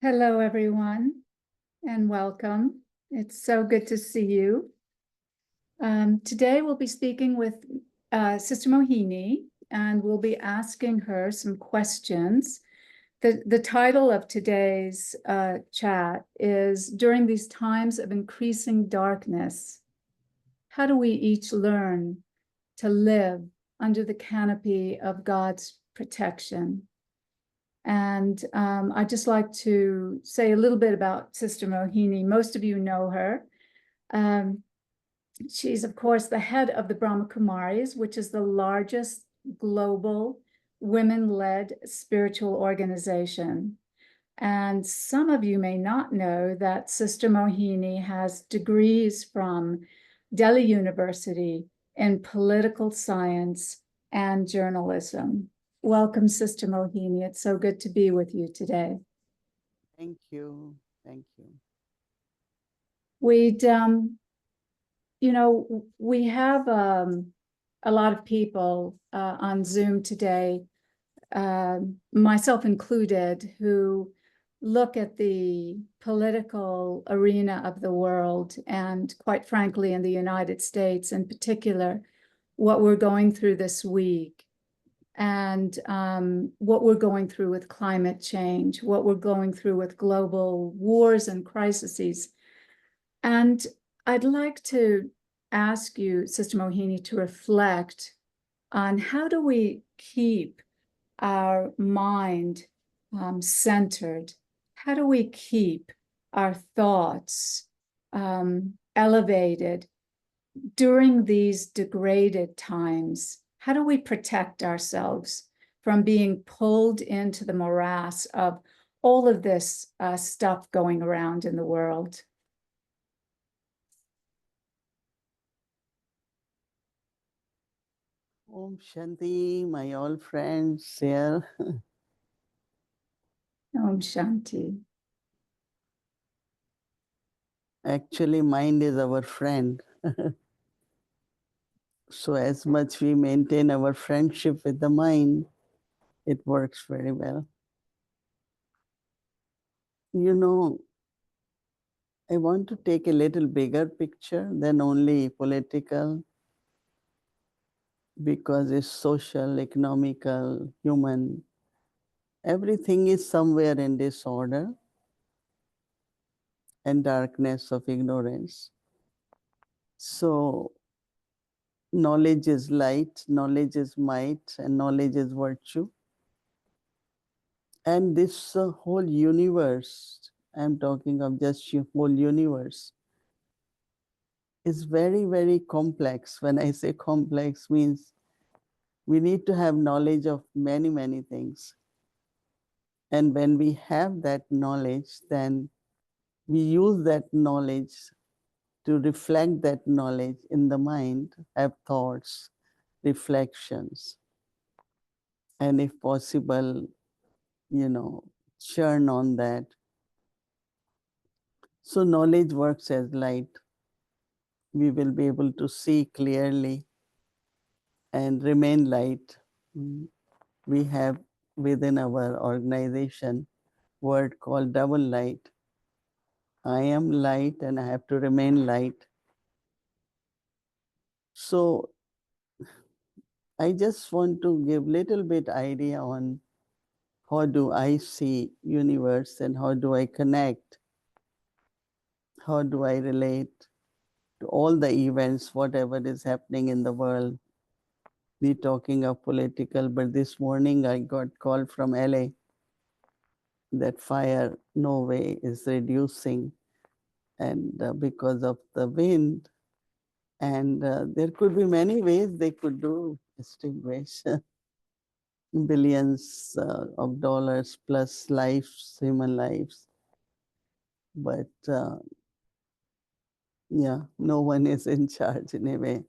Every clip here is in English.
Hello, everyone, and welcome. It's so good to see you. Today, we'll be speaking with Sister Mohini, and we'll be asking her some questions. The title of today's chat is During These Times of Increasing Darkness, how do we each learn to live under the canopy of God's protection? And I'd just like to say a little bit about Sister Mohini. Most of you know her. She's, of course, the head of the Brahma Kumaris, which is the largest global women-led spiritual organization. And some of you may not know that Sister Mohini has degrees from Delhi University in political science and journalism. Welcome, Sister Mohini. It's so good to be with you today. Thank you. Thank you. We have a lot of people on Zoom today, myself included, who look at the political arena of the world, and quite frankly, in the United States in particular, what we're going through this week. And what we're going through with climate change, what we're going through with global wars and crises. And I'd like to ask you, Sister Mohini, to reflect on how do we keep our mind centered? How do we keep our thoughts elevated during these degraded times? How do we protect ourselves from being pulled into the morass of all of this stuff going around in the world? Om Shanti, my old friends here. Om Shanti. Actually, mind is our friend. So as much we maintain our friendship with the mind, it works very well. You know, I want to take a little bigger picture than only political, because it's social, economical, human. Everything is somewhere in disorder and darkness of ignorance. So knowledge is light, knowledge is might, and knowledge is virtue. And this whole universe, I'm talking of just whole universe, is very, very complex. When I say complex, means we need to have knowledge of many, many things. And when we have that knowledge, then we use that knowledge to reflect that knowledge in the mind, have thoughts, reflections, and if possible, churn on that. So knowledge works as light. We will be able to see clearly and remain light. We have within our organization word called double light. I am light and I have to remain light. So I just want to give little bit idea on how do I see universe and how do I connect, how do I relate to all the events, whatever is happening in the world. We talking of political, but this morning I got call from LA that fire no way is reducing, and because of the wind, and there could be many ways they could do extinguish billions of dollars plus lives, human lives, but yeah, no one is in charge in a way.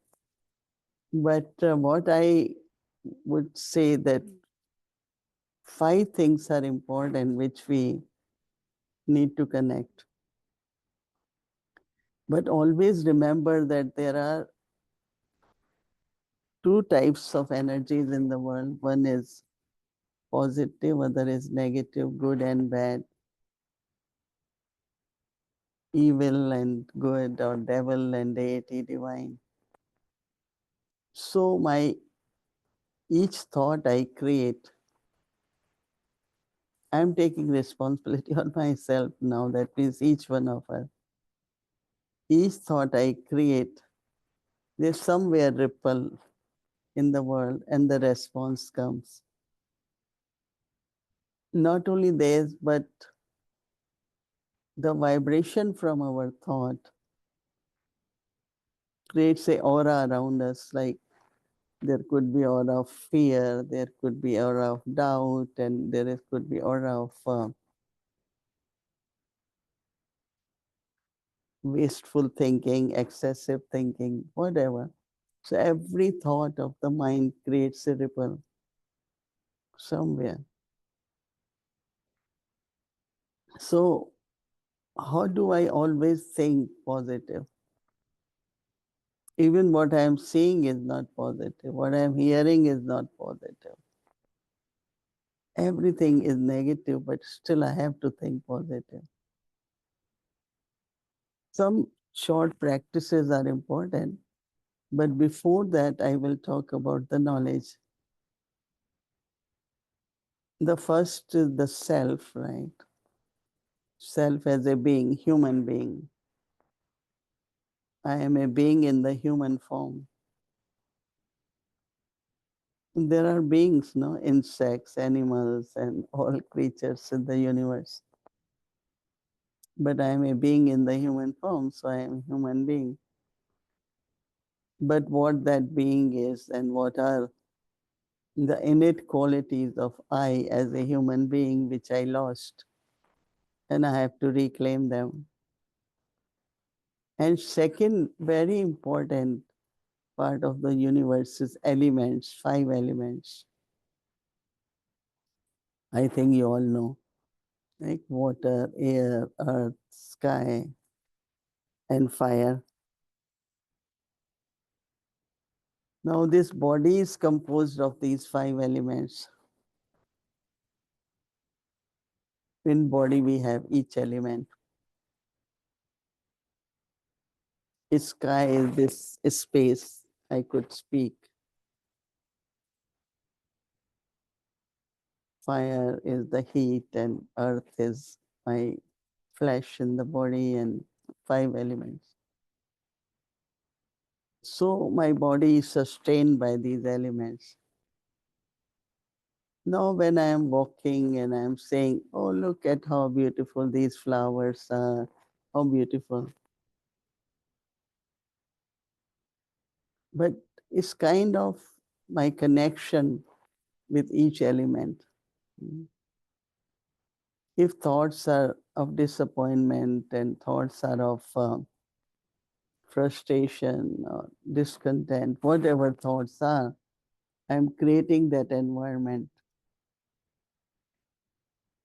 But what I would say that 5 things are important which we need to connect. But always remember that there are 2 types of energies in the world. One is positive, other is negative, good and bad. evil and good, or devil and deity divine. So each thought I create, I'm taking responsibility on myself now. That means each one of us. Each thought I create, there's somewhere ripple in the world and the response comes. Not only theirs, but the vibration from our thought creates a aura around us. Like there could be aura of fear, there could be aura of doubt, and could be aura of wasteful thinking, excessive thinking, whatever. So every thought of the mind creates a ripple somewhere. So how do I always think positive? Even what I am seeing is not positive. What I am hearing is not positive. Everything is negative, but still I have to think positive. Some short practices are important, but before that, I will talk about the knowledge. The first is the self, right? Self as a being, human being. I am a being in the human form. There are beings, no? Insects, animals, and all creatures in the universe. But I am a being in the human form, so I am a human being. But what that being is and what are the innate qualities of I as a human being, which I lost, and I have to reclaim them. And second, very important part of the universe is elements, 5 elements. I think you all know, like water, air, earth, sky, and fire. Now, this body is composed of these 5 elements. In body, we have each element. Sky is this space I could speak. Fire is the heat, and earth is my flesh in the body, and 5 elements. So my body is sustained by these elements. Now, when I am walking and I am saying, oh, look at how beautiful these flowers are, how beautiful. But it's kind of my connection with each element. If thoughts are of disappointment and thoughts are of frustration or discontent, whatever thoughts are, I'm creating that environment.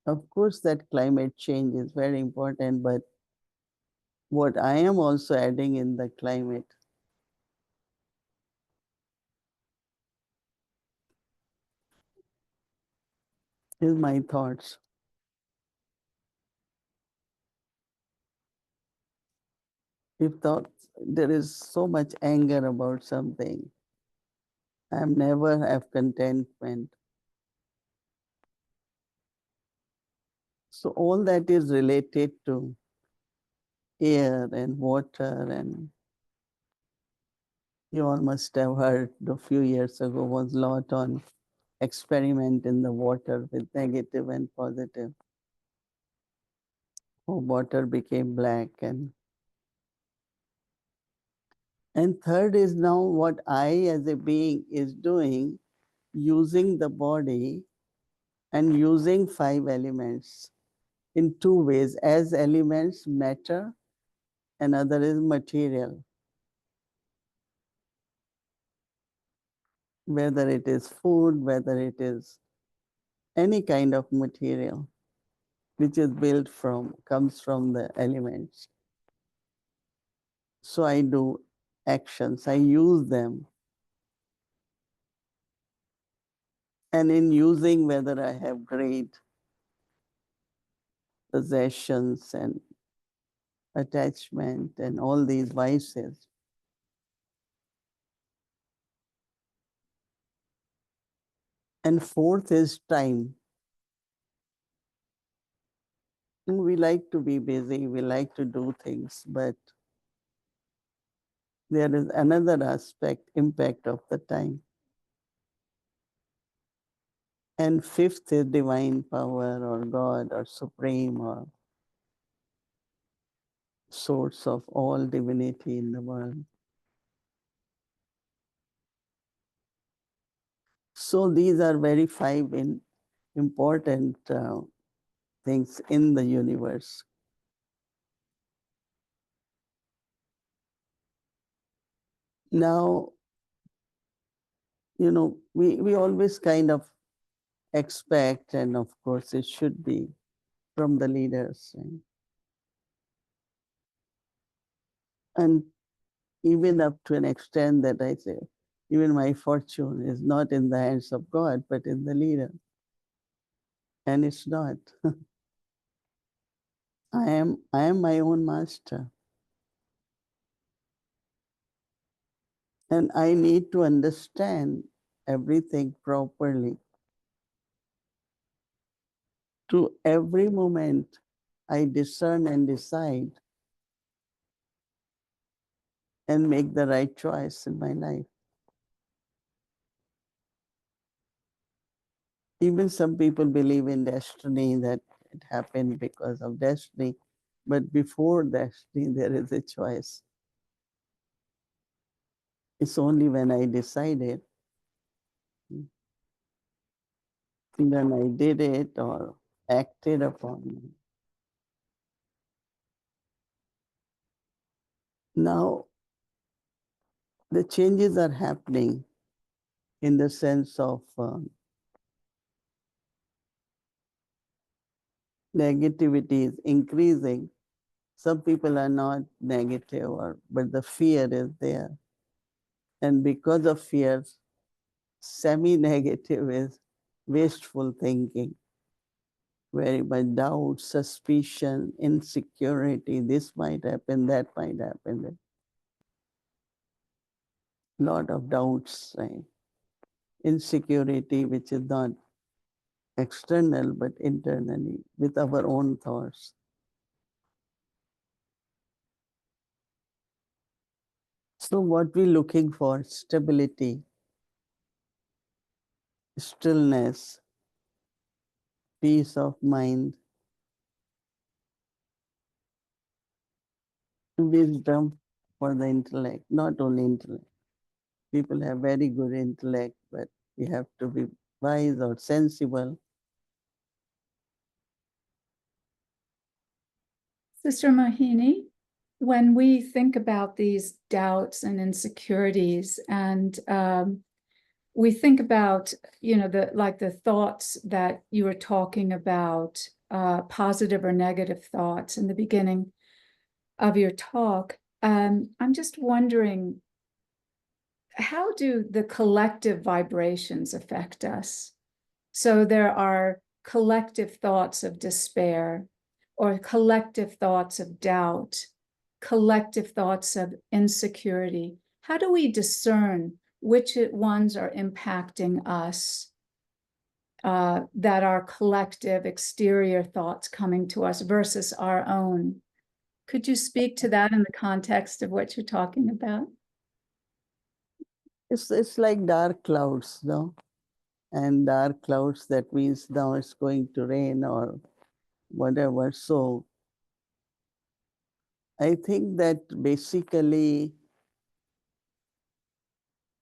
Of course, that climate change is very important, but what I am also adding in the climate is my thoughts. If thoughts, there is so much anger about something, I'm never have contentment. So all that is related to air and water, and you all must have heard a few years ago was lot on experiment in the water with negative and positive. Oh, water became black, and third is now what I as a being is doing, using the body and using 5 elements in 2 ways. As elements, matter, and other is material. Whether it is food, whether it is any kind of material which is built from, comes from the elements. So I do actions, I use them. And in using, whether I have great possessions and attachment, and all these vices. And fourth is time. We like to be busy, we like to do things, but there is another aspect, impact of the time. And fifth is divine power or God or supreme or source of all divinity in the world. So these are very five important things in the universe. Now, we always kind of expect, and of course it should be from the leaders. Right? And even up to an extent that I say, even my fortune is not in the hands of God, but in the leader. And it's not. I am my own master. And I need to understand everything properly. To every moment, I discern and decide and make the right choice in my life. Even some people believe in destiny, that it happened because of destiny. But before destiny, there is a choice. It's only when I decided, then I did it or acted upon it. Now, the changes are happening in the sense of negativity is increasing. Some people are not negative, but the fear is there. And because of fear, semi-negative is wasteful thinking, very much doubt, suspicion, insecurity. This might happen, that might happen. Lot of doubts, right? Insecurity, which is not external but internally with our own thoughts. So what we're looking for, stability, stillness, peace of mind, wisdom for the intellect, not only intellect. People have very good intellect, but we have to be wise or sensible. Sister Mohini, when we think about these doubts and insecurities, and we think about, the thoughts that you were talking about, positive or negative thoughts in the beginning of your talk, I'm just wondering, how do the collective vibrations affect us? So there are collective thoughts of despair, or collective thoughts of doubt, collective thoughts of insecurity. How do we discern which ones are impacting us, that are collective exterior thoughts coming to us versus our own? Could you speak to that in the context of what you're talking about? It's like dark clouds, no? And dark clouds, that means now it's going to rain or whatever. So I think that basically,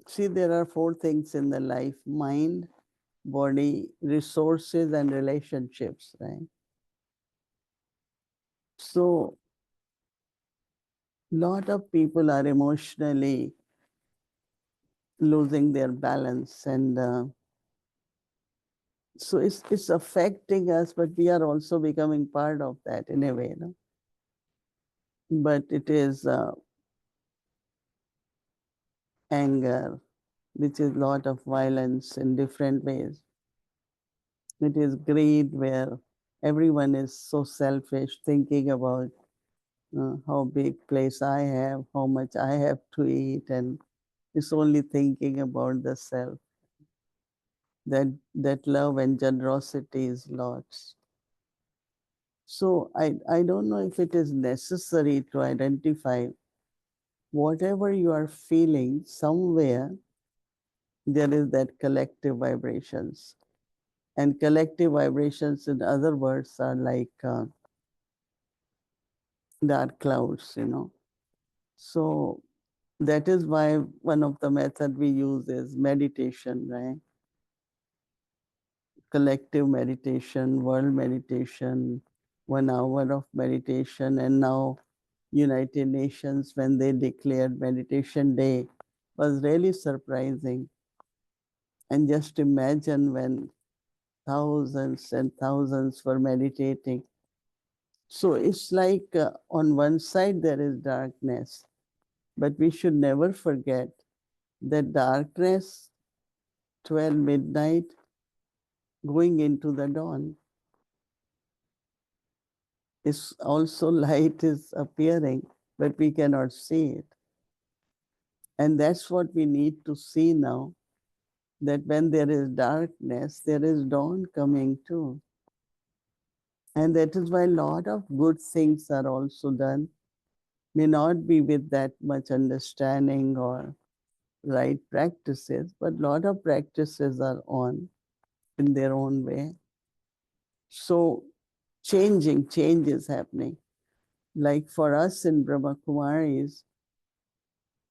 see, there are four things in the life: mind, body, resources, and relationships, right? So lot of people are emotionally losing their balance, and so it's affecting us, but we are also becoming part of that in a way, no? But it is anger, which is a lot of violence in different ways. It is greed, where everyone is so selfish, thinking about how big place I have, how much I have to eat, and it's only thinking about the self. That love and generosity is lost. So I don't know if it is necessary to identify whatever you are feeling somewhere, there is that collective vibrations. And collective vibrations, in other words, are like dark clouds. So that is why one of the method we use is meditation, right? Collective meditation, world meditation, 1 hour of meditation. And now United Nations, when they declared Meditation Day, was really surprising. And just imagine when thousands and thousands were meditating. So it's like on one side there is darkness, but we should never forget that darkness, 12 midnight, going into the dawn, is also light is appearing, but we cannot see it. And that's what we need to see now, that when there is darkness, there is dawn coming too. And that is why a lot of good things are also done. May not be with that much understanding or right practices, but a lot of practices are on in their own way. So change is happening. Like for us in Brahma Kumaris,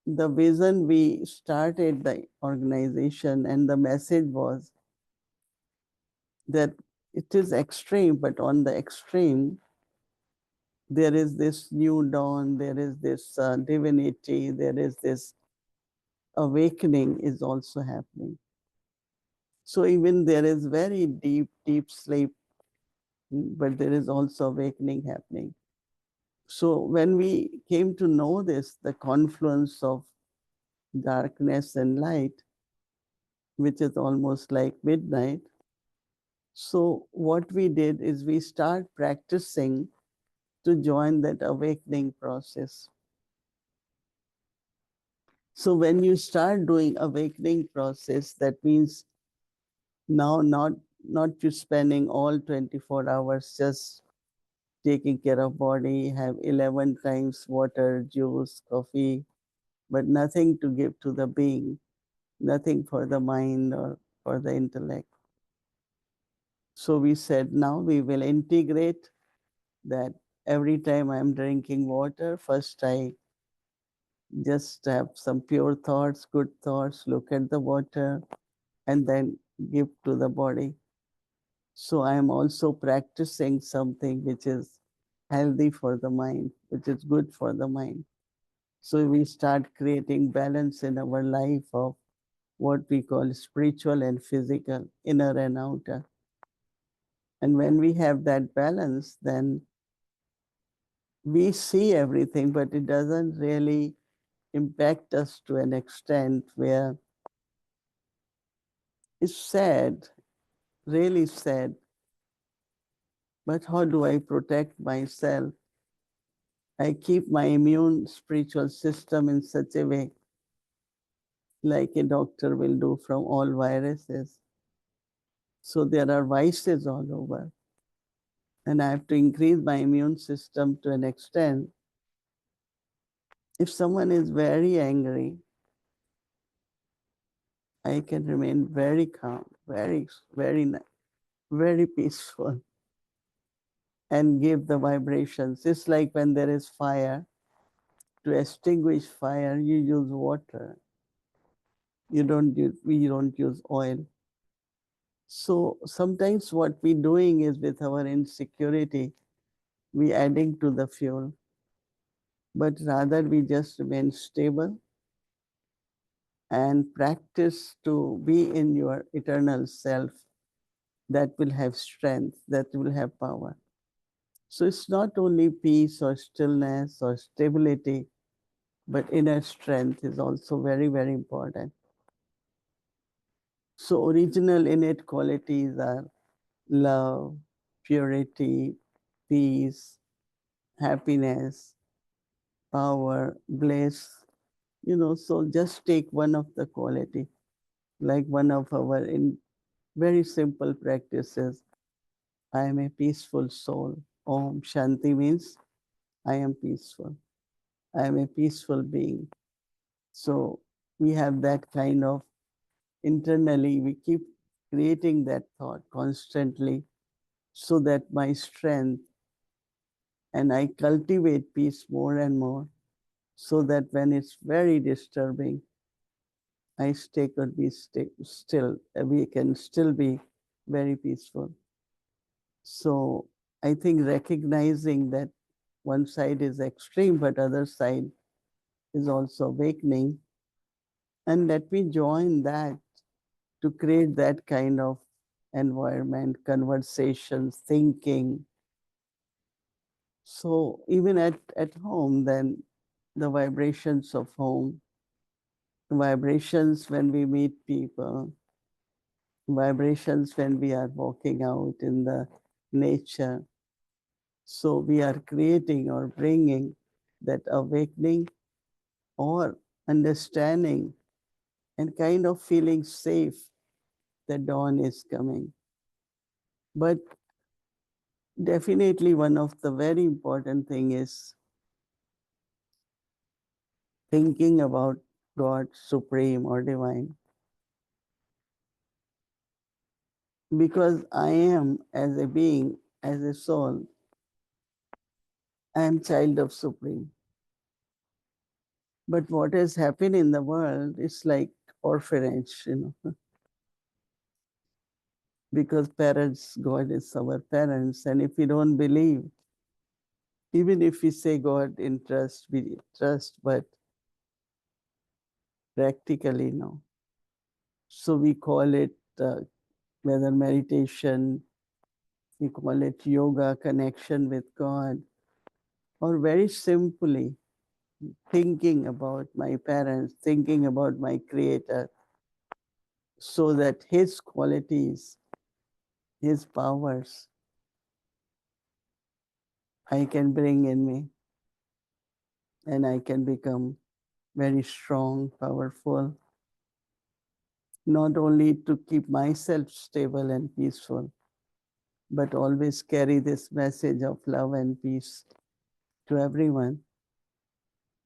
the vision we started the organization and the message was that it is extreme, but on the extreme, there is this new dawn, there is this divinity, there is this awakening is also happening. So even there is very deep, deep sleep, but there is also awakening happening. So when we came to know this, the confluence of darkness and light, which is almost like midnight. So what we did is we start practicing to join that awakening process. So when you start doing awakening process, that means now not you spending all 24 hours just taking care of body, have 11 times water, juice, coffee, but nothing to give to the being, nothing for the mind or for the intellect. So we said now we will integrate that. Every time I'm drinking water, first I just have some pure thoughts, good thoughts, look at the water, and then give to the body. So I am also practicing something which is healthy for the mind, which is good for the mind. So we start creating balance in our life of what we call spiritual and physical, inner and outer. And when we have that balance, then we see everything, but it doesn't really impact us to an extent where it's sad, really sad. But how do I protect myself? I keep my immune spiritual system in such a way, like a doctor will do from all viruses. So there are viruses all over. And I have to increase my immune system to an extent. If someone is very angry, I can remain very calm, very peaceful, and give the vibrations. It's like when there is fire. To extinguish fire, you use water. We don't use oil. So sometimes what we doing is with our insecurity, we adding to the fuel. But rather we just remain stable and practice to be in your eternal self that will have strength, that will have power. So it's not only peace or stillness or stability, but inner strength is also very, very important. So original innate qualities are love, purity, peace, happiness. power, bliss, so just take one of the quality, like one of our in very simple practices. I am a peaceful soul. Om Shanti means I am peaceful. I am a peaceful being. So we have that kind of internally, we keep creating that thought constantly so that my strength and I cultivate peace more and more so that when it's very disturbing, could be still, we can still be very peaceful. So I think recognizing that one side is extreme, but other side is also awakening. And let me join that to create that kind of environment, conversations, thinking. So even at home, then the vibrations of home, vibrations when we meet people, vibrations when we are walking out in the nature. So we are creating or bringing that awakening or understanding and kind of feeling safe that dawn is coming. But definitely one of the very important thing is thinking about God supreme or divine. Because I am as a being, as a soul, I am child of supreme. But what has happened in the world is like orphanage, because parents, God is our parents. And if we don't believe, even if we say God in trust, we trust, but practically no. So we call it whether meditation, we call it yoga, connection with God, or very simply thinking about my parents, thinking about my creator, so that his qualities, his powers, I can bring in me and I can become very strong, powerful, not only to keep myself stable and peaceful, but always carry this message of love and peace to everyone,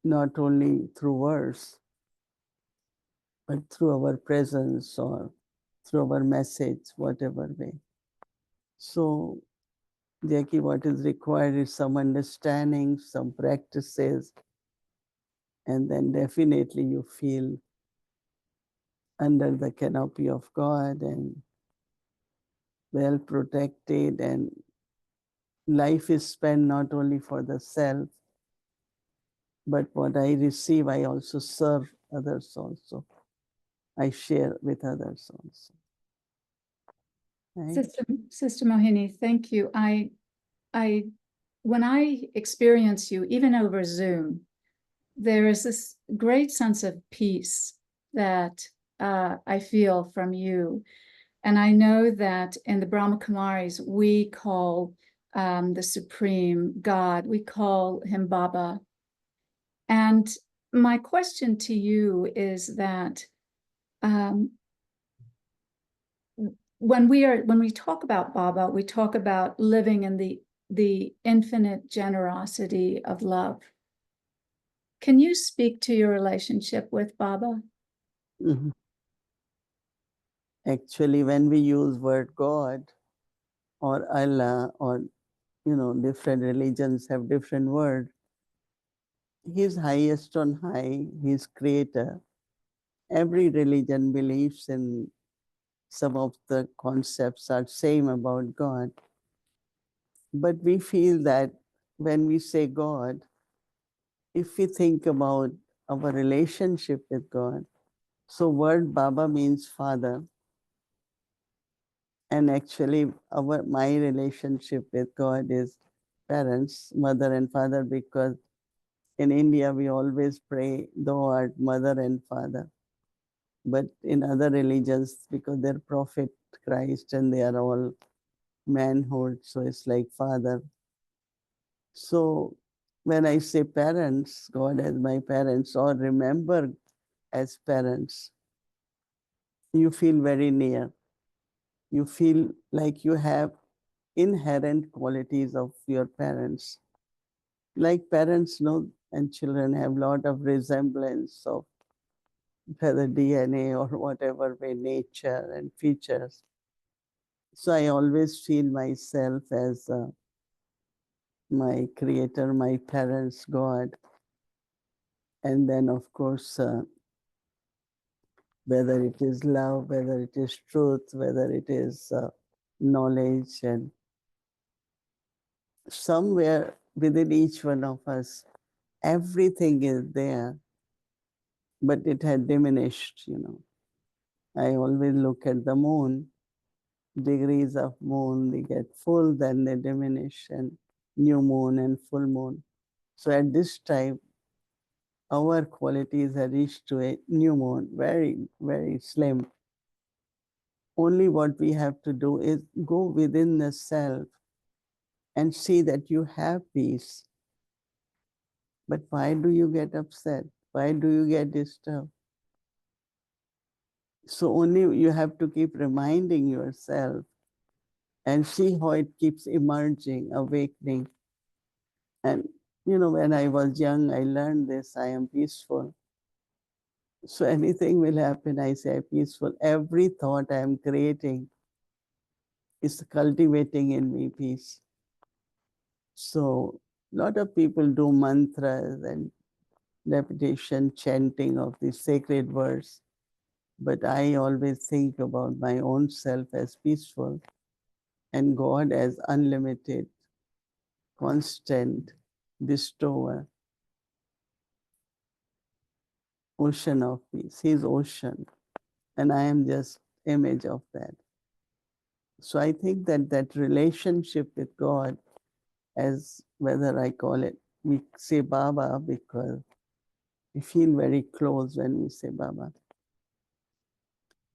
not only through words, but through our presence or through our message, whatever way. So, Jacqui, what is required is some understanding, some practices, and then definitely you feel under the canopy of God and well protected, and life is spent not only for the self, but what I receive, I also serve others also. I share with others also. Right? Sister Mohini, thank you. When I experience you, even over Zoom, there is this great sense of peace that I feel from you. And I know that in the Brahma Kumaris, we call the Supreme God, we call him Baba. And my question to you is that when we talk about Baba, we talk about living in the infinite generosity of love. Can you speak to your relationship with Baba? Mhm. Actually, when we use word God or Allah, or different religions have different word, he's highest on high, he's creator. Every religion believes in some of the concepts are same about God. But we feel that when we say God, if we think about our relationship with God, so word Baba means father. And actually my relationship with God is parents, mother and father, because in India we always pray, thou art mother and father. But in other religions, because they're prophet Christ and they are all manhood, so it's like father. So when I say parents, God as my parents, or remember as parents, you feel very near. You feel like you have inherent qualities of your parents. Like parents know and children have a lot of resemblance of whether DNA or whatever way nature and features. So I always feel myself as my creator, my parents, God. And then, of course, whether it is love, whether it is truth, whether it is knowledge, and somewhere within each one of us, everything is there, but it had diminished. I always look at the moon, degrees of moon, they get full, then they diminish, and new moon and full moon. So at this time, our qualities have reached to a new moon, very, very slim. Only what we have to do is go within the self and see that you have peace. But why do you get upset? Why do you get disturbed? So only you have to keep reminding yourself and see how it keeps emerging, awakening. And when I was young, I learned this, I am peaceful. So anything will happen, I say peaceful. Every thought I am creating is cultivating in me peace. So a lot of people do mantras and repetition, chanting of the sacred words. But I always think about my own self as peaceful and God as unlimited, constant bestower, ocean of peace. He's ocean, and I am just image of that. So I think that relationship with God, as whether I call it, we say Baba because we feel very close when we say Baba.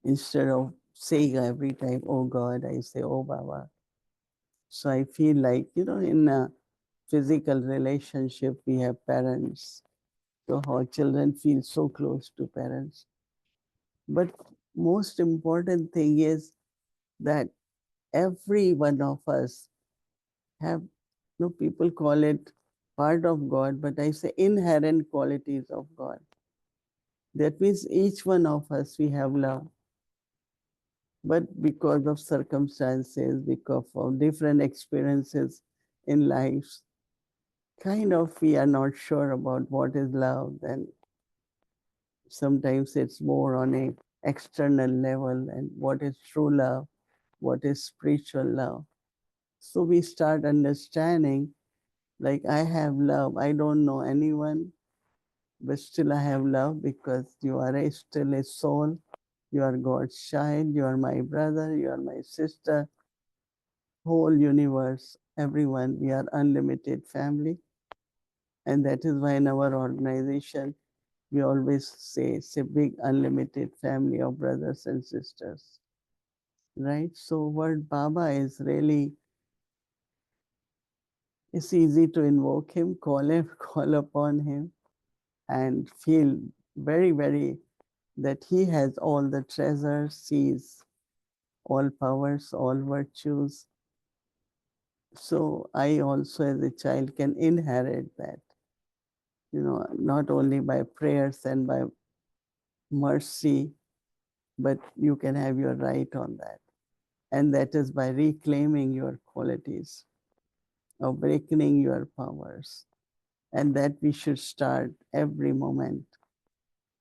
Instead of saying every time, oh God, I say, oh Baba. So I feel like, in a physical relationship, we have parents. So how children feel so close to parents. But most important thing is that every one of us have, people call it part of God, but I say inherent qualities of God. That means each one of us, we have love. But because of circumstances, because of different experiences in life, kind of we are not sure about what is love. And sometimes it's more on a external level and what is true love, what is spiritual love. So we start understanding, like I have love. I don't know anyone, but still I have love because you are still a soul. You are God's child. You are my brother. You are my sister. Whole universe, everyone, we are unlimited family. And that is why in our organization, we always say it's a big unlimited family of brothers and sisters. Right? So word Baba is really, it's easy to invoke him, call upon him, and feel very, very that he has all the treasures, sees all powers, all virtues. So I also as a child can inherit that, not only by prayers and by mercy, but you can have your right on that. And that is by reclaiming your qualities, awakening your powers. And that we should start every moment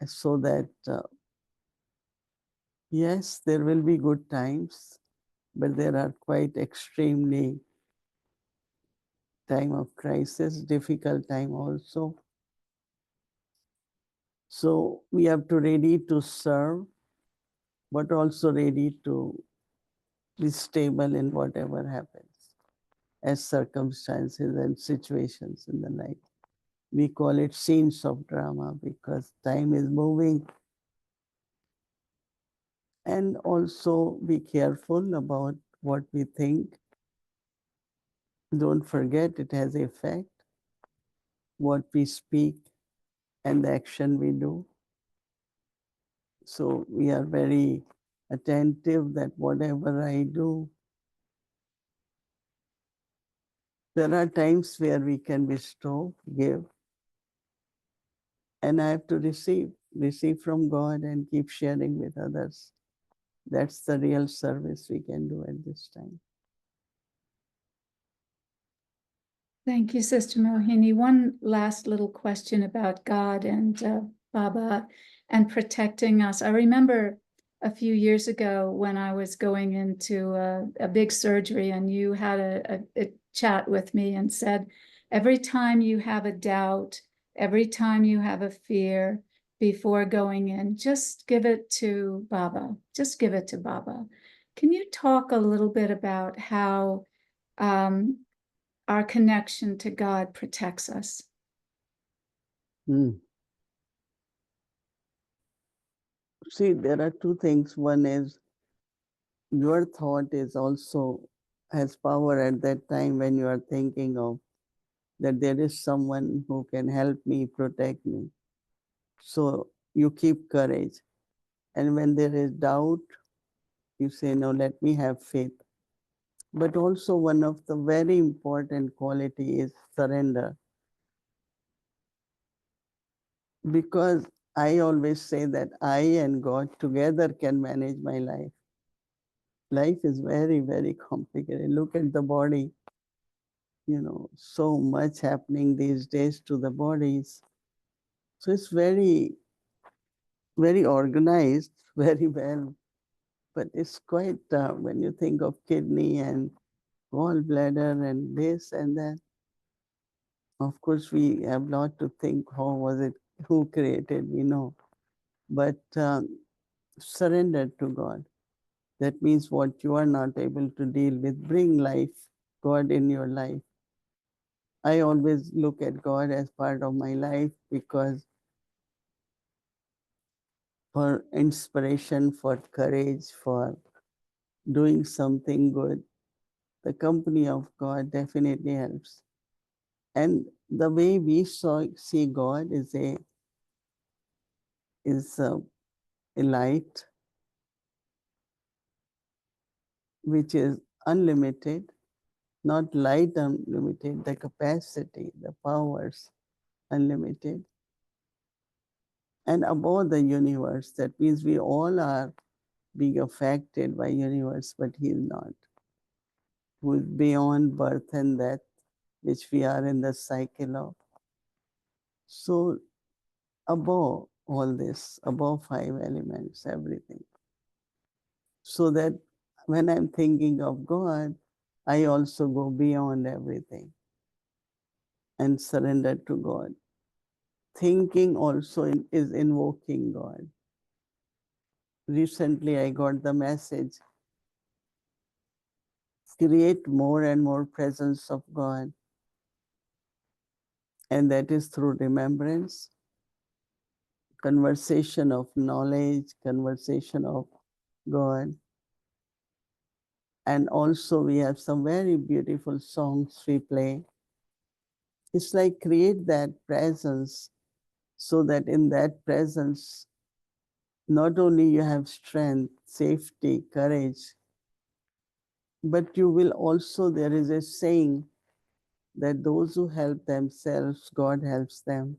so that, yes, there will be good times, but there are quite extremely time of crisis, difficult time also. So we have to ready to serve, but also ready to be stable in whatever happens as circumstances and situations in the life. We call it scenes of drama because time is moving. And also be careful about what we think. Don't forget it has effect. what we speak and the action we do. So we are very attentive that whatever I do, there are times where we can bestow, give, and I have to receive from God and keep sharing with others. That's the real service we can do at this time. Thank you, Sister Mohini. One last little question about God and Baba and protecting us. I remember a few years ago when I was going into a big surgery, and you had a chat with me and said, every time you have a doubt, every time you have a fear before going in, just give it to Baba. Just give it to Baba. Can you talk a little bit about how our connection to God protects us? See, there are two things. One is your thought is also has power at that time when you are thinking of that there is someone who can help me, protect me. So you keep courage. And when there is doubt, you say, no, let me have faith. But also one of the very important quality is surrender. Because I always say that I and God together can manage my life. Life is very, very complicated. Look at the body, so much happening these days to the bodies. So it's very, very organized, very well. But it's quite, when you think of kidney and gallbladder and this and that, of course, we have not to think how was it, who created, we know. But surrender to God. That means what you are not able to deal with, bring life, God in your life. I always look at God as part of my life because for inspiration, for courage, for doing something good, the company of God definitely helps. And the way we see God is a light which is unlimited, not light unlimited, the capacity, the powers unlimited, and above the universe. That means we all are being affected by universe, but he is not. Who is beyond birth and death, which we are in the cycle of. So above all this, above five elements, everything. So that when I'm thinking of God, I also go beyond everything and surrender to God. Thinking also is invoking God. Recently, I got the message, create more and more presence of God. And that is through remembrance, conversation of knowledge, conversation of God. And also we have some very beautiful songs we play. It's like create that presence so that in that presence, not only you have strength, safety, courage, but you will also, there is a saying that those who help themselves, God helps them.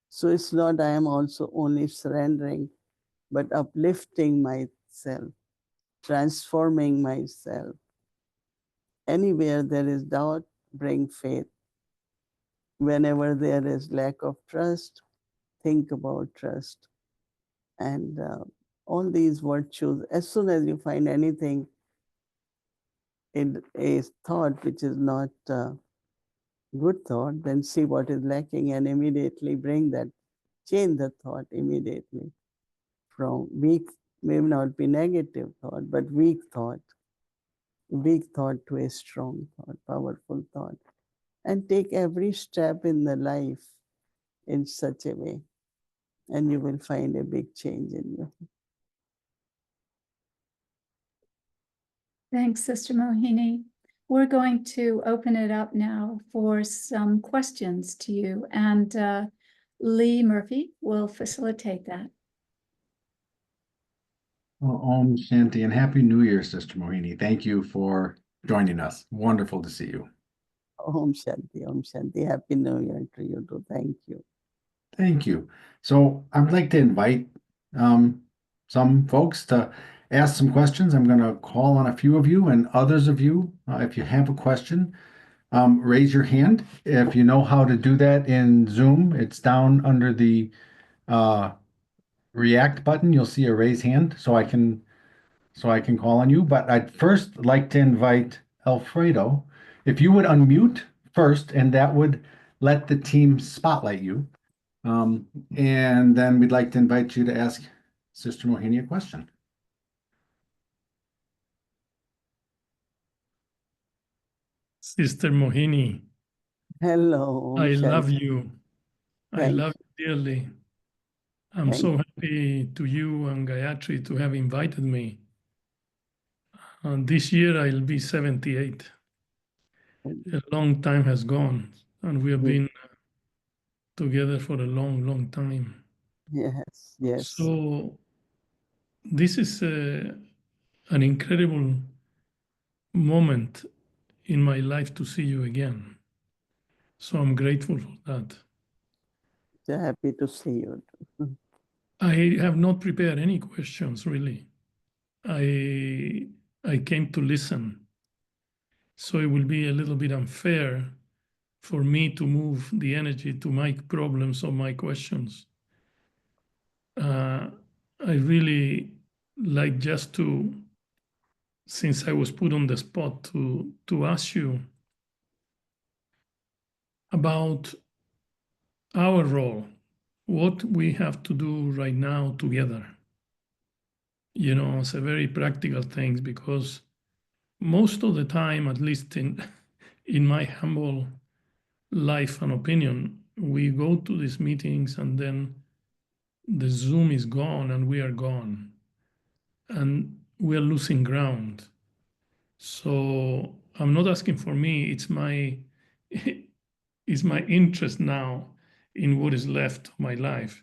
So it's not I am also only surrendering, but uplifting myself, transforming myself. Anywhere there is doubt, bring faith. Whenever there is lack of trust, think about trust. And all these virtues, as soon as you find anything in a thought which is not good thought, then see what is lacking and immediately bring that, change the thought immediately from weak, may not be negative thought, but weak thought to a strong thought, powerful thought. And take every step in the life in such a way, and you will find a big change in you. Thanks, Sister Mohini. we're going to open it up now for some questions to you, and Lee Murphy will facilitate that. Well, Om Shanti and Happy New Year, Sister Mohini. Thank you for joining us. Wonderful to see you. Om Shanti, Om Shanti. Happy New Year to you too. Thank you. Thank you. So I'd like to invite some folks to ask some questions. I'm going to call on a few of you, and others of you, if you have a question, raise your hand. If you know how to do that in Zoom, it's down under the react button. You'll see a raise hand, so I can call on you. But I'd first like to invite Alfredo. If you would unmute first, and that would let the team spotlight you. And then we'd like to invite you to ask Sister Mohini a question. Sister Mohini, Hello, Om I love Shanti. you. I Thank love you dearly. I'm Thank so happy to you and Gayatri to have invited me. This year I'll be 78. A long time has gone, and we have been together for a long, long time. Yes, yes. So this is an incredible moment in my life to see you again. So I'm grateful for that. So happy to see you too. I have not prepared any questions really. I came to listen. So it will be a little bit unfair for me to move the energy to my problems or my questions. I really like just to, since I was put on the spot, to ask you about our role, what we have to do right now together. You know, it's a very practical thing, because most of the time, at least in my humble life and opinion, we go to these meetings and then the Zoom is gone and we are gone and we are losing ground. So I'm not asking for me, it's my it's my interest now in what is left of my life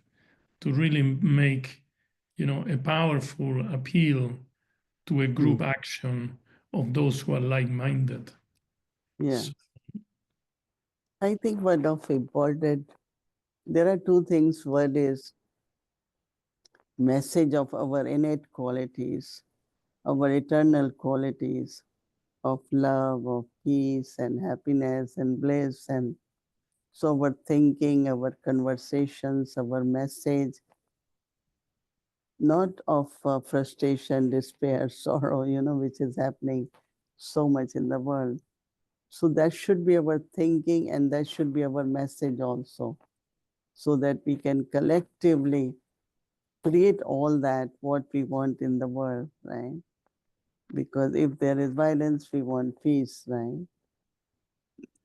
to really make, you know, a powerful appeal to a group action of those who are like-minded. Yeah. So, I think one of important, there are two things. One is message of our innate qualities, our eternal qualities of love, of peace and happiness and bliss. And so our thinking, our conversations, our message, not of frustration, despair, sorrow, which is happening so much in the world. So that should be our thinking, and that should be our message also, so that we can collectively create all that what we want in the world, right? Because if there is violence, we want peace, right?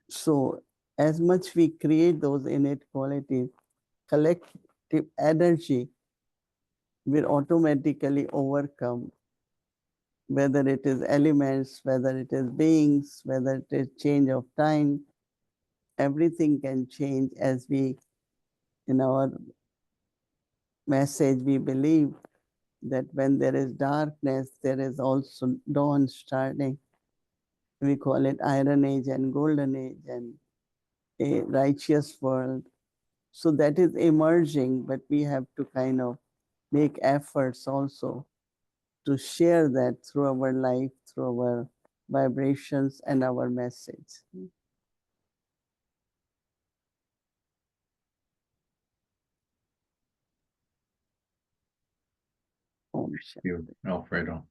So as much we create those innate qualities, collective energy will automatically overcome, whether it is elements, whether it is beings, whether it is change of time. Everything can change as we, in our message, we believe that when there is darkness, there is also dawn starting. We call it Iron Age and Golden Age and a righteous world. So that is emerging, but we have to kind of make efforts also to share that through our life, through our vibrations and our message. Om Thank you, Shanti. Alfredo,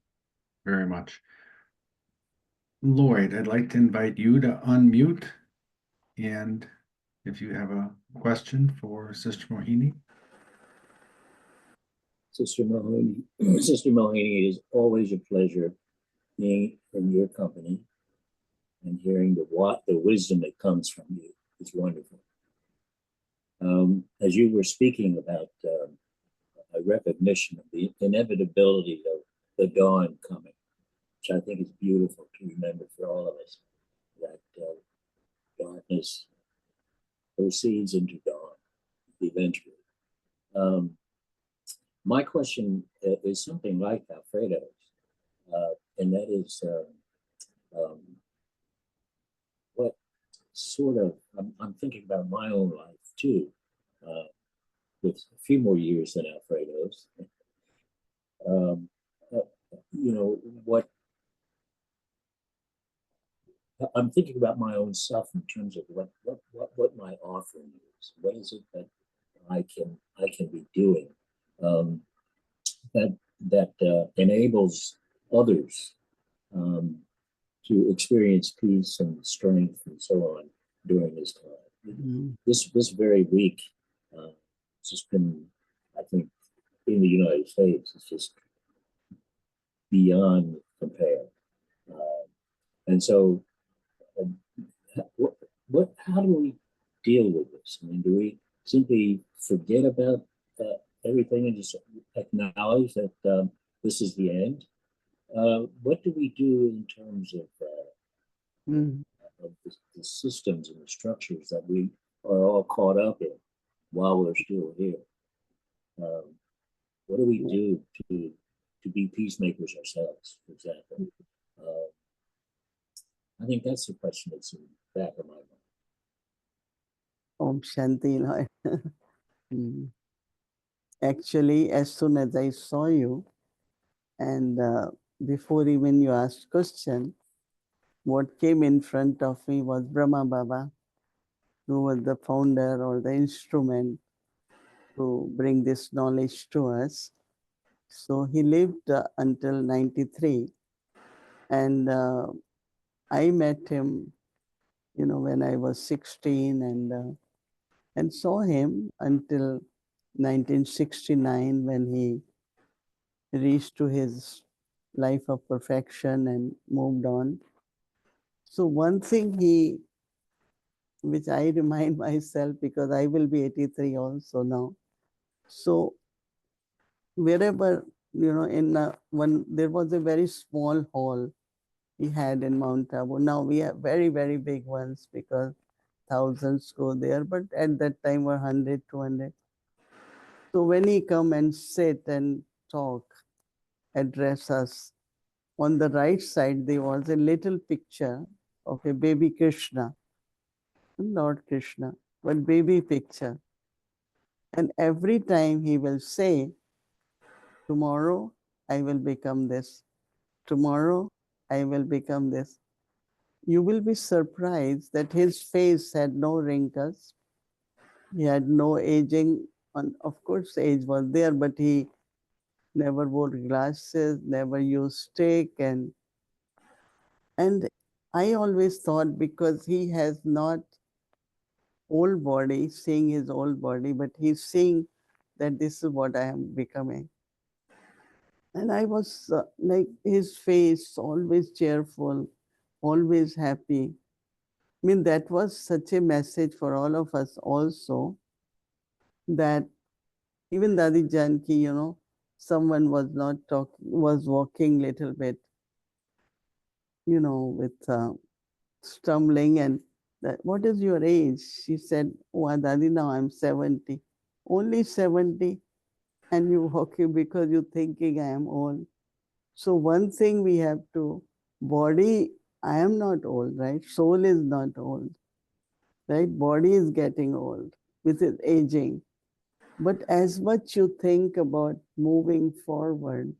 very much. Lloyd, I'd like to invite you to unmute, and if you have a question for Sister Mohini. Sister Mohini, Sister Mohini, it is always a pleasure being in your company and hearing the wisdom that comes from you. It's wonderful. As you were speaking about a recognition of the inevitability of the dawn coming, which I think is beautiful to remember for all of us. that darkness proceeds into dawn eventually. My question is something like Alfredo's, and that is what sort of, I'm thinking about my own life too, with a few more years than Alfredo's. You know, what I'm thinking about my own self in terms of what my offering is. What is it that I can be doing that enables others to experience peace and strength and so on during this time. This very week, it's just been, I think, in the United States, it's just beyond compare. And so, how do we deal with this? I mean, do we simply forget about everything and just acknowledge that this is the end? What do we do in terms of the systems and the structures that we are all caught up in while we're still here? What do we do to be peacemakers ourselves, for example? I think that's the question that's in the back of my mind. Om Shanti, Lord. Actually, as soon as I saw you, and before even you asked question, what came in front of me was Brahma Baba, who was the founder or the instrument to bring this knowledge to us. So he lived until 93, and I met him, you know, when I was 16, and saw him until 1969 when he reached to his life of perfection and moved on. So one thing which I remind myself, because I will be 83 also now. So wherever, you know, in there was a very small hall we had in Mount Abu. Now we have very, very big ones because thousands go there, but at that time were 100, 200. So when he come and sit and talk, address us, on the right side there was a little picture of a baby Krishna, Lord Krishna, but baby picture. And every time he will say, tomorrow I will become this. Tomorrow I will become this. You will be surprised that his face had no wrinkles. He had no aging. Of course, age was there, but he never wore glasses, never used stick. And I always thought, because he has not old body, seeing his old body, but he's seeing that this is what I am becoming. And I was like, his face, always cheerful, always happy. I mean, that was such a message for all of us also, that even Dadi Janki, you know, someone was not talking, was walking little bit, you know, with stumbling, and that, what is your age? She said, oh, Dadi, now I'm 70. Only 70, and you walking because you're thinking I am old. So one thing we have to, body, I am not old, right? Soul is not old, right? Body is getting old with its aging. But as much you think about moving forward,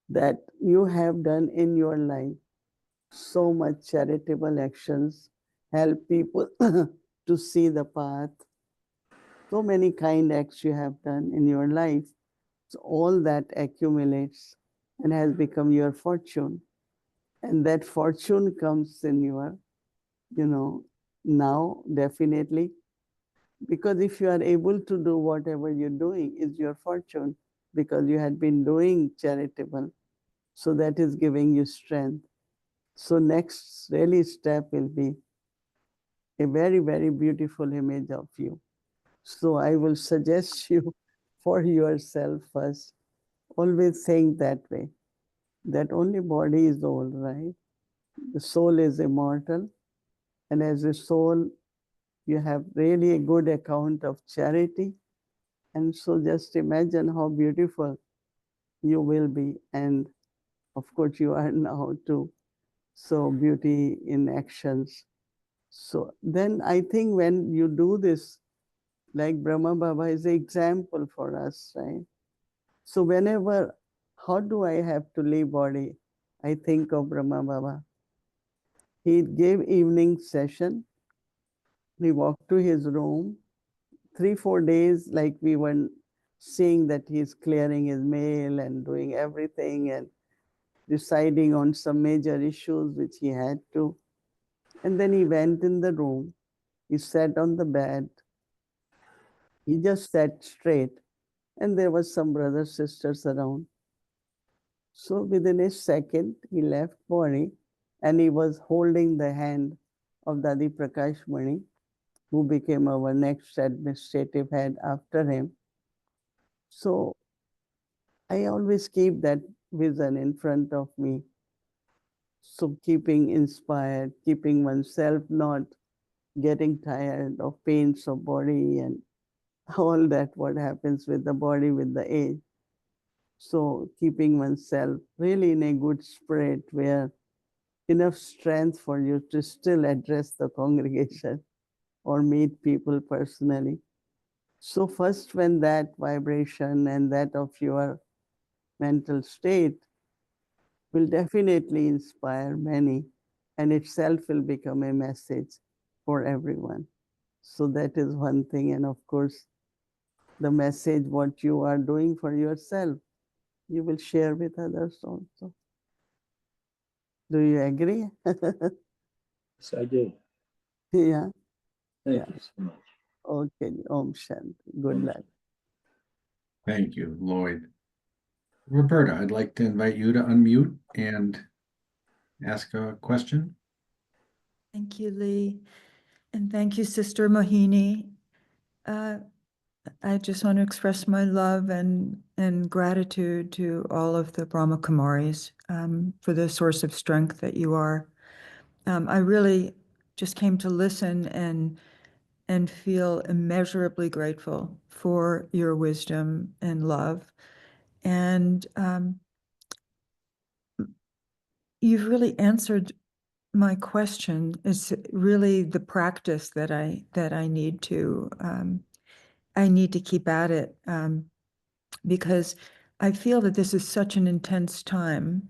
that you have done in your life so much charitable actions, help people to see the path, so many kind acts you have done in your life. So all that accumulates and has become your fortune. And that fortune comes in your, you know, now definitely. Because if you are able to do whatever you're doing, is your fortune, because you had been doing charitable. So that is giving you strength. So next really step will be a very, very beautiful image of you. So I will suggest you for yourself first, always think that way, that only body is old, right? The soul is immortal. And as a soul, you have really a good account of charity. And so just imagine how beautiful you will be. And of course, you are now too. So beauty in actions. So then I think when you do this, like Brahma Baba is an example for us, right? So whenever, how do I have to leave body? I think of Brahma Baba. He gave evening session. We walked to his room. 3-4 days, like we were seeing that he's clearing his mail and doing everything and deciding on some major issues which he had to. And then he went in the room. He sat on the bed. He just sat straight. And there was some brothers, sisters around. So within a second, he left body and he was holding the hand of Dadi Prakash Mani, who became our next administrative head after him. So I always keep that vision in front of me. So keeping inspired, keeping oneself not getting tired of pains of body and all that what happens with the body with the age. So keeping oneself really in a good spirit where enough strength for you to still address the congregation or meet people personally. So first when that vibration and that of your mental state will definitely inspire many and itself will become a message for everyone. So that is one thing. And of course, the message, what you are doing for yourself, you will share with others also. Do you agree? Yes, I do. Yeah. Thank Yeah. you so much. Okay. Om Shanti. Good Om luck. Thank you, Lloyd. Roberta, I'd like to invite you to unmute and ask a question. Thank you, Lee. And thank you, Sister Mohini. I just want to express my love and gratitude to all of the Brahma Kumaris for the source of strength that you are. I really just came to listen and feel immeasurably grateful for your wisdom and love. And you've really answered my question. Is really the practice that I need to keep at it, because I feel that this is such an intense time.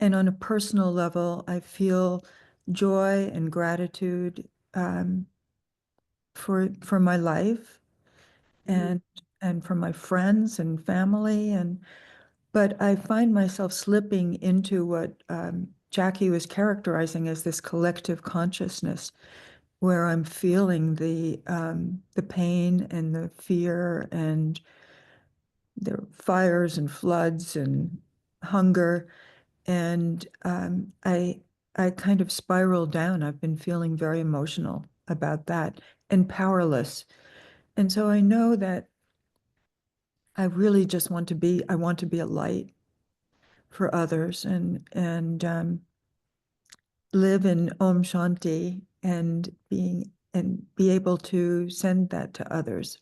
And on a personal level, I feel joy and gratitude for my life and for my friends and family. But I find myself slipping into what Jacqui was characterizing as this collective consciousness, where I'm feeling the pain and the fear and the fires and floods and hunger, and I kind of spiral down. I've been feeling very emotional about that and powerless, and so I know that I really just want to be. I want to be a light for others and live in Om Shanti and be able to send that to others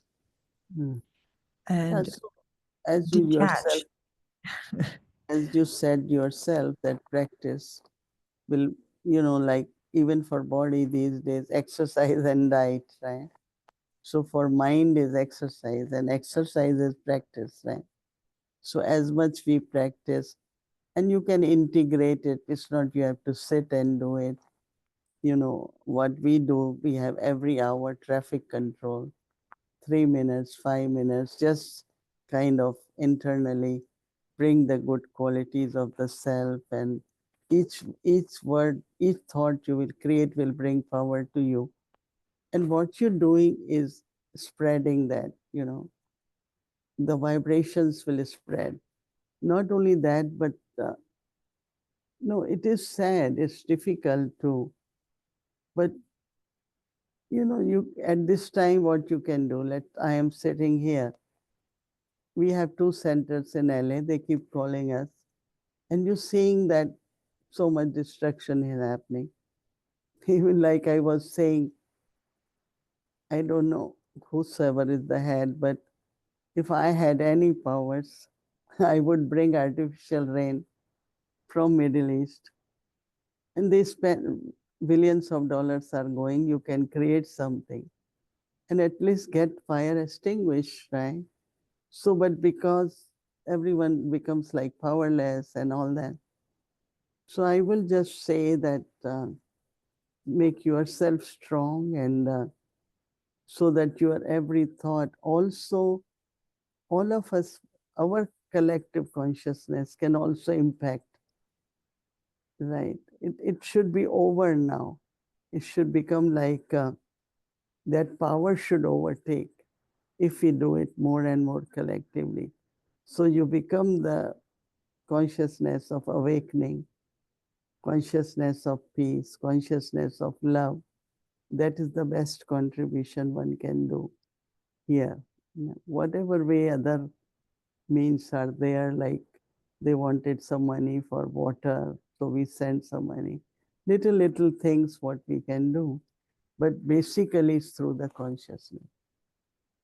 Mm. and So as you yourself, detach. as you said yourself, that practice will, like even for body these days, exercise and diet, right? So for mind is exercise and exercise is practice, right? So as much we practice, and you can integrate it. It's not you have to sit and do it. What we do, we have every hour traffic control, 3 minutes, 5 minutes, just kind of internally bring the good qualities of the self, and each word, each thought you will create will bring power to you. And what you're doing is spreading that, the vibrations will spread. Not only that, but no, it is sad, it's difficult to, but you at this time, what you can do, I am sitting here. We have 2 centers in LA, they keep calling us. And you're seeing that so much destruction is happening. Even like I was saying, I don't know whosoever is the head, but if I had any powers, I would bring artificial rain from Middle East. And they spend billions of dollars are going, you can create something and at least get fire extinguished, right? So, but because everyone becomes like powerless and all that, so I will just say that make yourself strong and so that your every thought also, all of us, our collective consciousness can also impact, right? It should be over now. It should become like that power should overtake if we do it more and more collectively. So you become the consciousness of awakening, consciousness of peace, consciousness of love. That is the best contribution one can do here. Whatever way other means are there, like they wanted some money for water, so we sent some money. Little things what we can do, but basically it's through the consciousness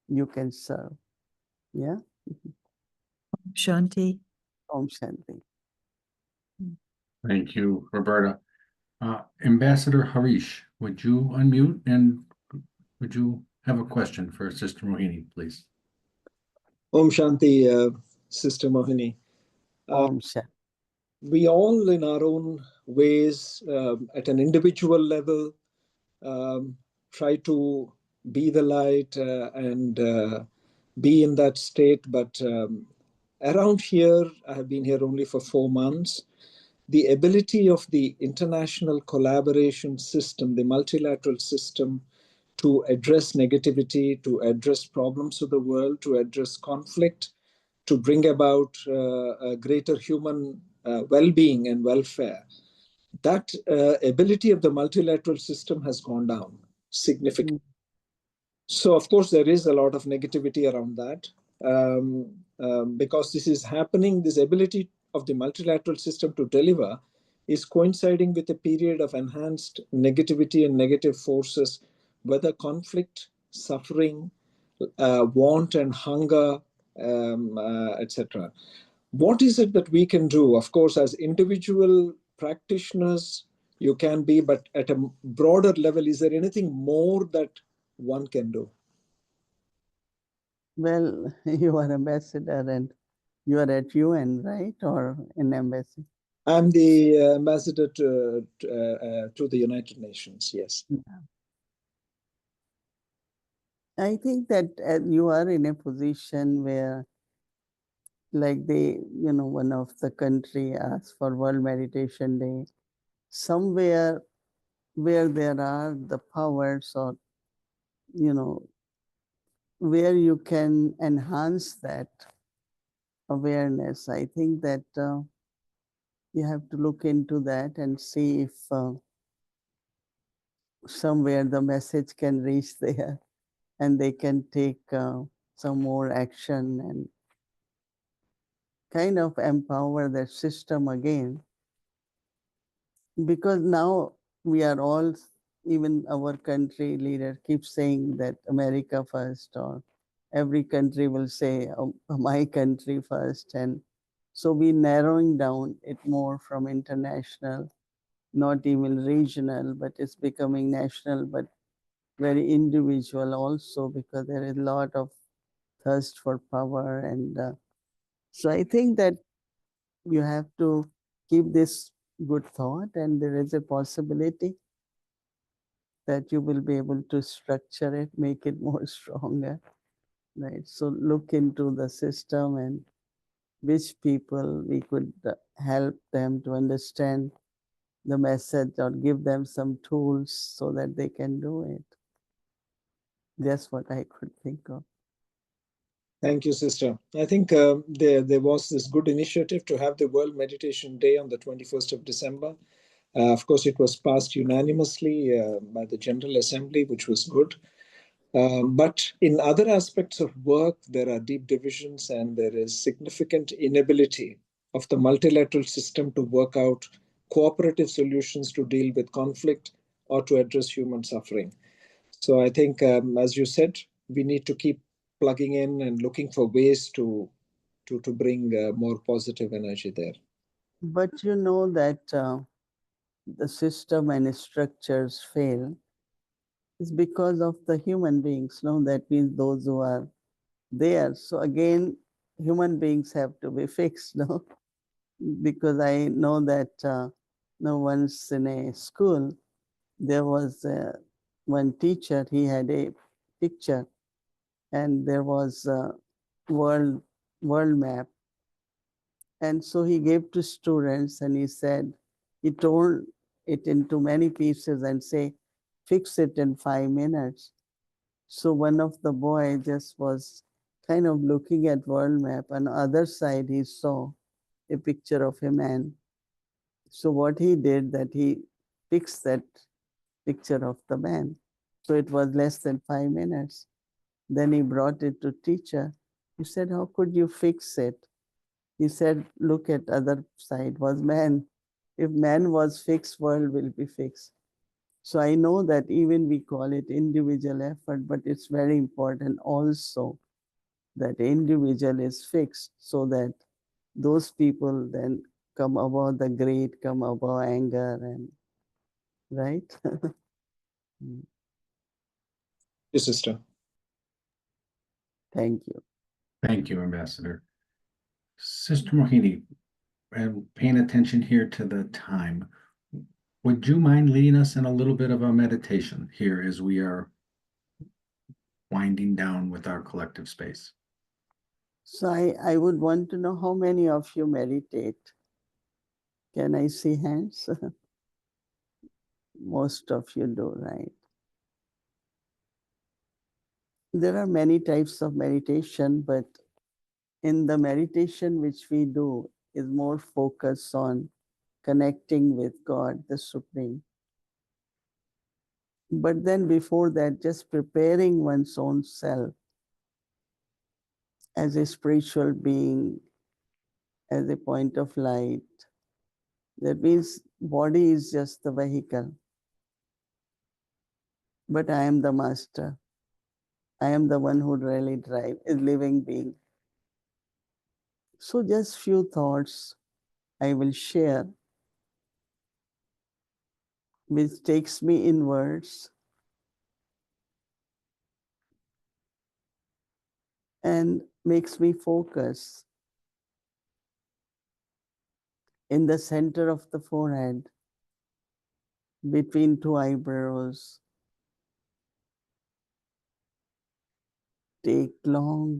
you can serve. Yeah. Shanti. Om Shanti. Thank you, Roberta. Ambassador Harish, would you unmute and would you have a question for Sister Mohini, please? Om Shanti, Sister Mohini. Om Shanti. We all, in our own ways, at an individual level, try to be the light and be in that state. But around here, I have been here only for 4 months. The ability of the international collaboration system, the multilateral system, to address negativity, to address problems of the world, to address conflict, to bring about a greater human well-being and welfare. That ability of the multilateral system has gone down significantly. So, of course, there is a lot of negativity around that. Because this is happening, this ability of the multilateral system to deliver is coinciding with a period of enhanced negativity and negative forces, whether conflict, suffering, want and hunger, etc. What is it that we can do? Of course, as individual practitioners, you can be, but at a broader level, is there anything more that one can do? Well, you are ambassador and you are at UN, right? Or in embassy? I'm the ambassador to the United Nations, yes. I think that you are in a position where, like one of the country asked for World Meditation Day, somewhere where there are the powers or, where you can enhance that awareness. I think that you have to look into that and see if somewhere the message can reach there and they can take some more action and kind of empower that system again. Because now we are all, even our country leader keeps saying that America first, or every country will say my country first. And so we narrowing down it more from international, not even regional, but it's becoming national, but very individual also, because there is a lot of thirst for power. And so I think that you have to keep this good thought, and there is a possibility that you will be able to structure it, make it more stronger, right? So look into the system and which people we could help them to understand the message or give them some tools so that they can do it. That's what I could think of. Thank you, sister. I think there was this good initiative to have the World Meditation Day on the 21st of December. Of course, it was passed unanimously by the General Assembly, which was good. But in other aspects of work, there are deep divisions and there is significant inability of the multilateral system to work out cooperative solutions to deal with conflict or to address human suffering. So I think, as you said, we need to keep plugging in and looking for ways to bring more positive energy there. But you know that the system and structures fail is because of the human beings. No, that means those who are there. So again, human beings have to be fixed. No, because I know that once in a school there was one teacher. He had a picture, and there was a world map. And so he gave to students and he said, he tore it into many pieces and say, fix it in 5 minutes. So one of the boy just was kind of looking at world map. On the other side, he saw a picture of a man. So what he did that he fixed that picture of the man. So it was less than 5 minutes. Then he brought it to teacher. He said, how could you fix it? He said, look at other side was man. If man was fixed, world will be fixed. So I know that even we call it individual effort, but it's very important also that individual is fixed so that those people then come above the greed, come above anger, and right? Yes, sister. Thank you. Thank you, Ambassador. Sister Mohini, and paying attention here to the time, would you mind leading us in a little bit of a meditation here as we are winding down with our collective space? So I would want to know how many of you meditate. Can I see hands? Most of you do, right? There are many types of meditation, but in the meditation which we do is more focused on connecting with God, the Supreme. But then before that, just preparing one's own self as a spiritual being, as a point of light. That means body is just the vehicle. But I am the master. I am the one who really drives, a living being. So just few thoughts I will share, which takes me inwards and makes me focus in the center of the forehead, between two eyebrows. Take long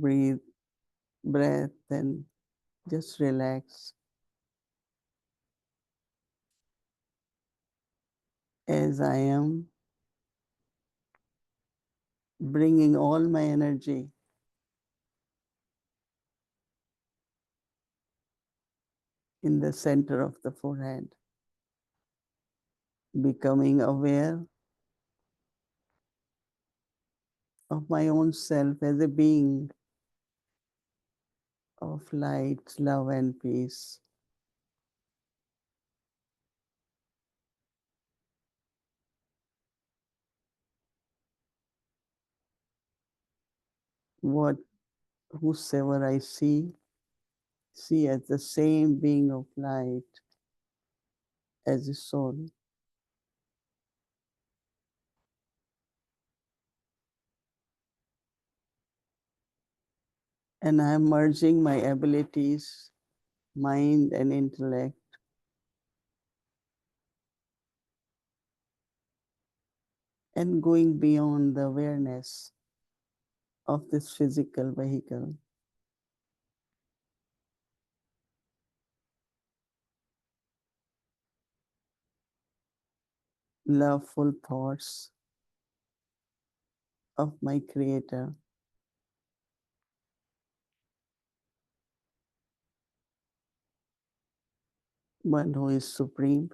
breath and just relax. As I am bringing all my energy in the center of the forehead, becoming aware of my own self as a being of light, love, and peace. Whosoever I see as the same being of light as a soul. And I am merging my abilities, mind and intellect, and going beyond the awareness of this physical vehicle. Loveful thoughts of my Creator. One who is supreme,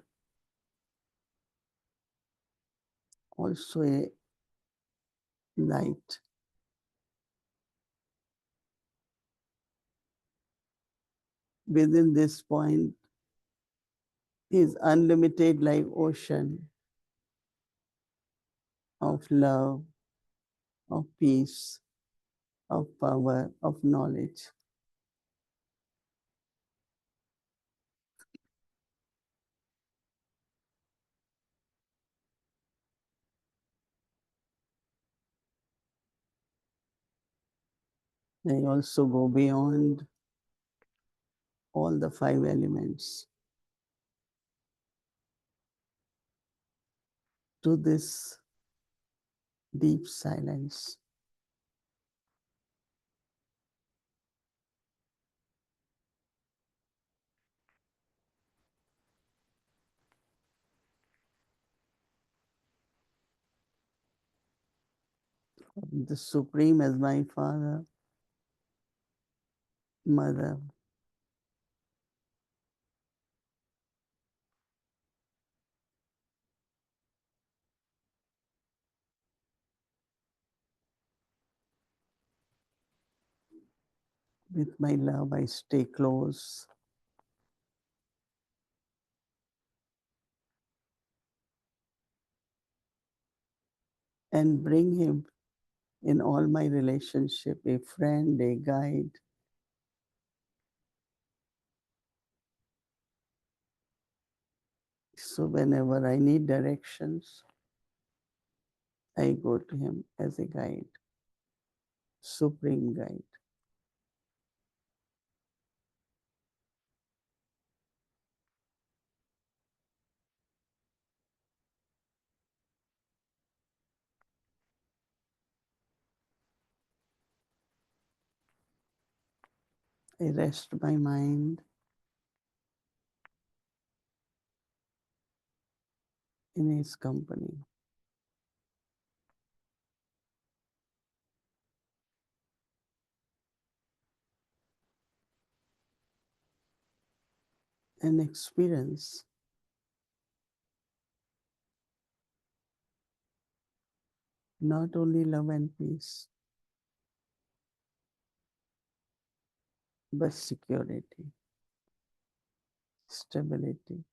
also a light. Within this point, is unlimited like ocean of love, of peace, of power, of knowledge. They also go beyond all the 5 elements to this deep silence. The Supreme as my father, mother, with my love I stay close. And bring him in all my relationship, a friend, a guide. So whenever I need directions, I go to him as a guide, supreme guide. I rest my mind in his company. And experience not only love and peace, but security, stability.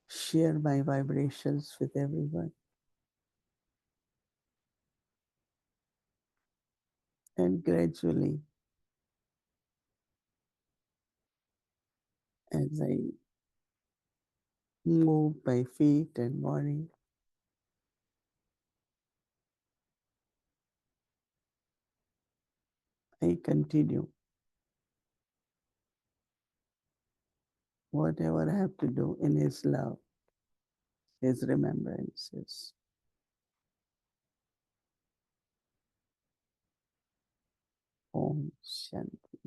Share my vibrations with everyone. And gradually, as I move my feet and body, I continue whatever I have to do in his love, his remembrances. Om Shanti.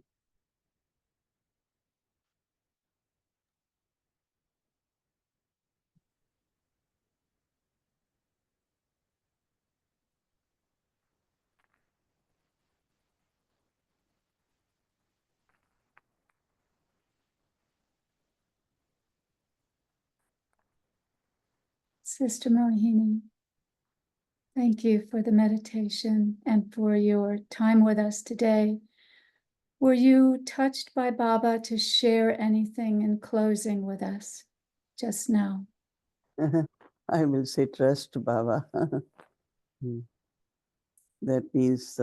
Sister Mohini, thank you for the meditation and for your time with us today. Were you touched by Baba to share anything in closing with us just now? I will say trust Baba. That means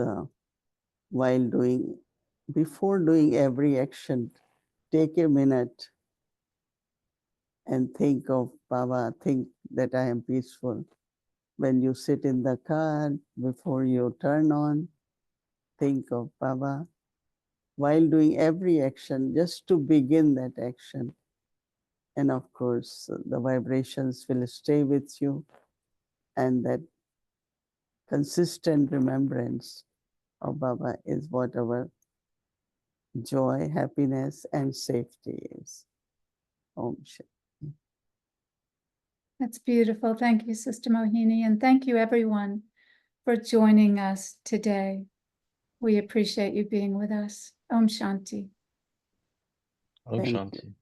before doing every action, take a minute and think of Baba, think that I am peaceful. When you sit in the car, before you turn on, think of Baba. While doing every action, just to begin that action. And of course, the vibrations will stay with you, and that consistent remembrance of Baba is what our joy, happiness, and safety is. Om Shanti. That's beautiful. Thank you, Sister Mohini, and thank you everyone for joining us today. We appreciate you being with us. Om Shanti. Om Thank Shanti. you.